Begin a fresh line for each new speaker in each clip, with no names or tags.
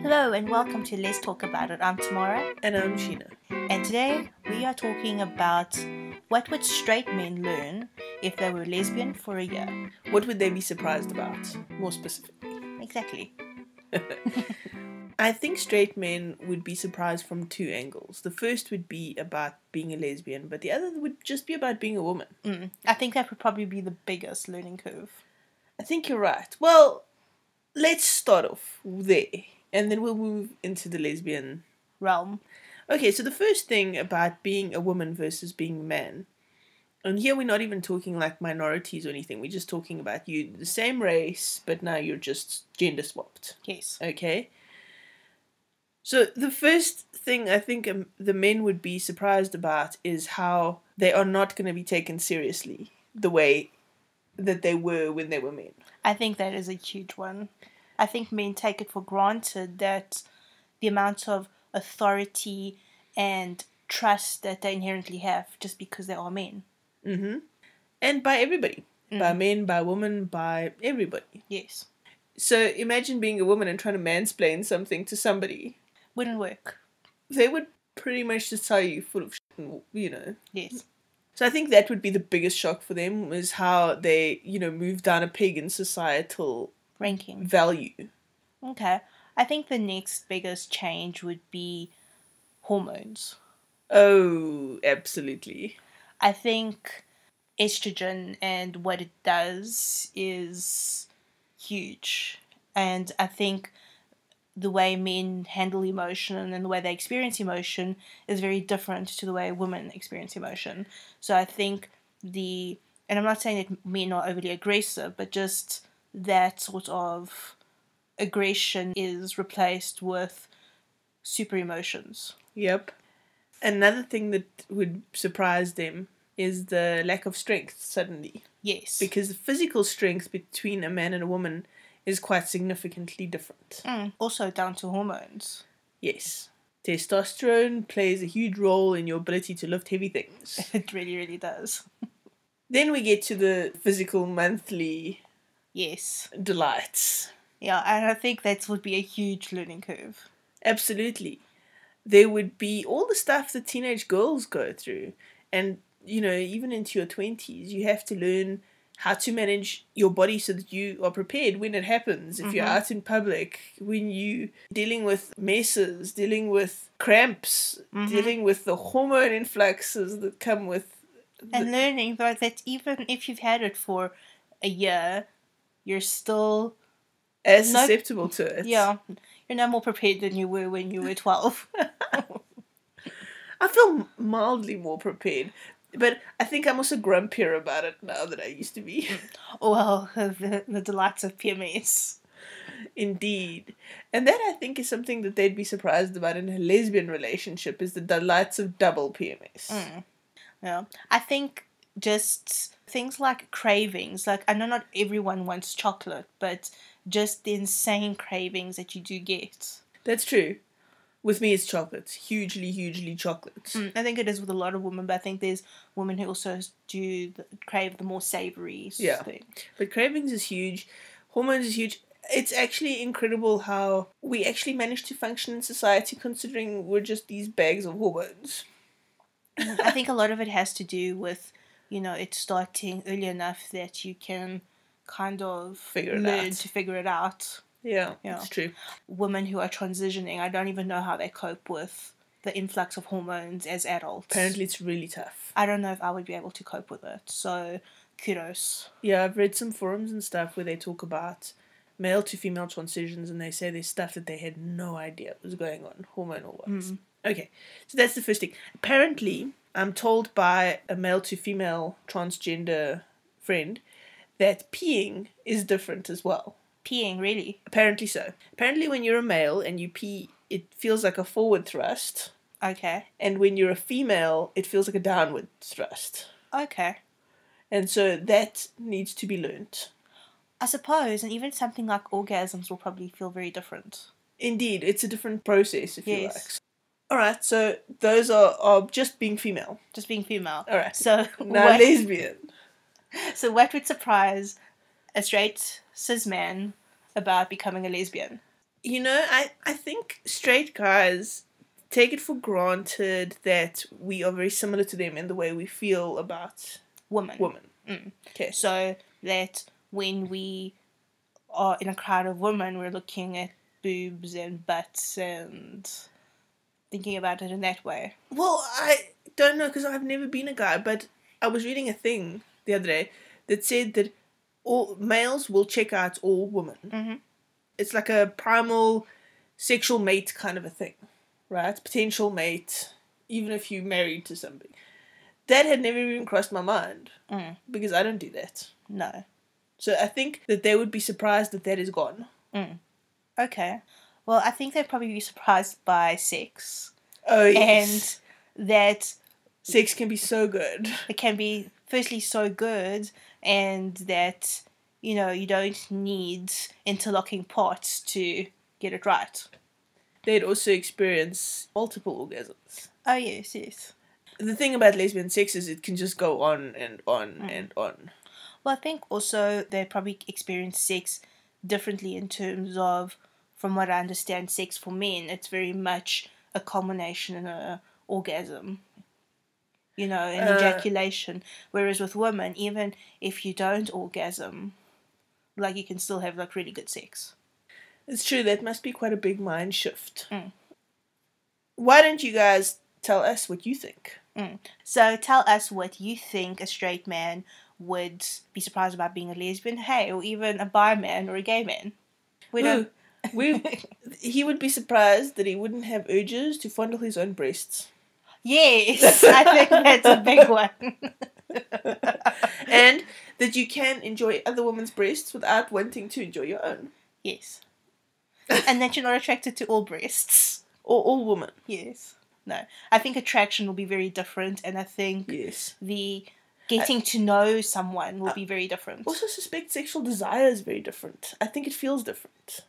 Hello and welcome to Let's Talk About It. I'm Tamara.
And I'm Sheena.
And today we are talking about what would straight men learn if they were lesbian for a year.
What would they be surprised about, more specifically?
Exactly.
I think straight men would be surprised from two angles. The first would be about being a lesbian, but the other would just be about being a woman.
I think that would probably be the biggest learning curve.
I think you're right. Well, let's start off there, and then we'll move into the lesbian
realm.
Okay, so the first thing about being a woman versus being a man, and here we're not even talking like minorities or anything, we're just talking about you, the same race, but now you're just gender swapped.
Yes.
Okay? So the first thing I think the men would be surprised about is how they are not going to be taken seriously the way that they were when they were men.
I think that is a huge one. I think men take it for granted that the amount of authority and trust that they inherently have just because they are men.
Mm-hmm. And by everybody. By men, by women, by everybody.
Yes.
So imagine being a woman and trying to mansplain something to somebody.
Wouldn't work.
They would pretty much just tell you full of shit, you know.
Yes.
So I think that would be the biggest shock for them, is how they, move down a peg in societal
ranking
value.
Okay. I think the next biggest change would be hormones.
Oh, absolutely.
I think estrogen and what it does is huge. And I think the way men handle emotion and the way they experience emotion is very different to the way women experience emotion. So I think and I'm not saying that men are overly aggressive, but just that sort of aggression is replaced with super emotions.
Yep. Another thing that would surprise them is the lack of strength suddenly.
Yes.
Because the physical strength between a man and a woman is quite significantly different.
Also down to hormones.
Yes. Testosterone plays a huge role in your ability to lift heavy things.
It really, really does.
Then we get to the physical monthly delights.
Yeah, and I think that would be a huge learning curve.
Absolutely. There would be all the stuff that teenage girls go through. And, even into your 20s, you have to learn how to manage your body so that you are prepared when it happens. If you're out in public, when you dealing with messes, dealing with cramps, dealing with the hormone influxes that come with...
And learning that even if you've had it for a year, you're still...
as susceptible to it.
Yeah. You're no more prepared than you were when you were 12.
I feel mildly more prepared. But I think I'm also grumpier about it now than I used to be.
Well, the delights of PMS.
Indeed. And that, I think, is something that they'd be surprised about in a lesbian relationship, is the delights of double PMS.
Yeah. I think just things like cravings. Like, I know not everyone wants chocolate, but just the insane cravings that you do get.
That's true. With me, it's chocolate. Hugely, hugely chocolate.
I think it is with a lot of women, but I think there's women who also crave the more savoury thing.
But cravings is huge. Hormones is huge. It's actually incredible how we actually manage to function in society considering we're just these bags of hormones.
I think a lot of it has to do with, it starting early enough that you can kind of learn to figure it out.
Yeah, it's true.
Women who are transitioning, I don't even know how they cope with the influx of hormones as adults.
Apparently it's really tough.
I don't know if I would be able to cope with it, so kudos.
Yeah, I've read some forums and stuff where they talk about male to female transitions, and they say there's stuff that they had no idea was going on, hormonal-wise. Okay, so that's the first thing. Apparently, I'm told by a male to female transgender friend that peeing is different as well.
Peeing, really?
Apparently so. Apparently when you're a male and you pee, it feels like a forward thrust.
Okay.
And when you're a female, it feels like a downward thrust.
Okay.
And so that needs to be learnt.
I suppose, and even something like orgasms will probably feel very different.
Indeed, it's a different process, if you like. Alright, so those are just being female.
Just being female.
Alright.
So
now lesbian.
So what would surprise a straight cis man about becoming a lesbian?
You know, I think straight guys take it for granted that we are very similar to them in the way we feel about
Women.
women. Okay.
So that when we are in a crowd of women, we're looking at boobs and butts and thinking about it in that way.
Well, I don't know because I've never been a guy, but I was reading a thing the other day that said that all males will check out all women.
Mm-hmm.
It's like a primal sexual mate kind of a thing, right? Potential mate, even if you're married to somebody. That had never even crossed my mind because I don't do that.
No.
So I think that they would be surprised that that is gone.
Okay. Well, I think they'd probably be surprised by sex.
Oh, yes.
And that
sex can be so good.
It can be, firstly, so good, and that, you know, you don't need interlocking parts to get it right.
They'd also experience multiple orgasms.
Oh, yes, yes.
The thing about lesbian sex is it can just go on and on and on.
Well, I think also they probably experience sex differently in terms of, from what I understand, sex for men, it's very much a culmination and an orgasm. You know, an ejaculation. Whereas with women, even if you don't orgasm, like, you can still have, like, really good sex.
It's true, that must be quite a big mind shift. Why don't you guys tell us what you think?
So tell us what you think a straight man would be surprised about being a lesbian, hey, or even a bi man or a gay man.
He would be surprised that he wouldn't have urges to fondle his own breasts.
Yes, I think that's a big one.
And that you can enjoy other women's breasts without wanting to enjoy your own.
Yes. And that you're not attracted to all breasts.
Or all women.
Yes. No. I think attraction will be very different, and I think the getting to know someone will be very different.
Also suspect sexual desire is very different. I think it feels different.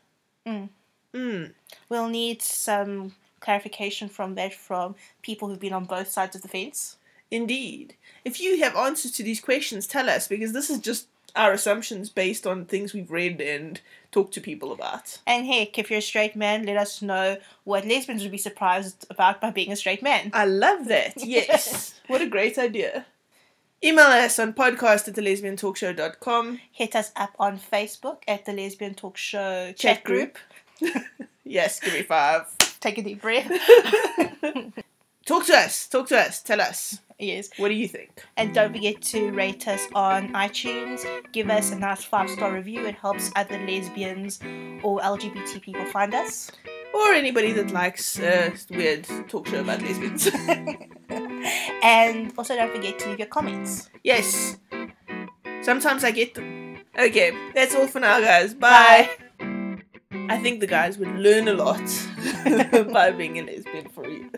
We'll need some clarification from that from people who've been on both sides of the fence.
Indeed. If you have answers to these questions, tell us, because this is just our assumptions based on things we've read and talked to people about.
And heck, if you're a straight man, let us know what lesbians would be surprised about by being a straight man.
I love that. Yes. What a great idea. Email us on podcast@thelesbiantalkshow.com.
Hit us up on Facebook at the Lesbian Talk Show chat group.
Yes, give me 5.
Take a deep breath.
Talk to us. Tell us.
Yes.
What do you think?
And don't forget to rate us on iTunes. Give us a nice 5-star review. It helps other lesbians or LGBT people find us.
Or anybody that likes a weird talk show about lesbians.
And also don't forget to leave your comments.
Yes. Sometimes I get them. Okay, that's all for now, guys. Bye. I think the guys would learn a lot by being a lesbian for you.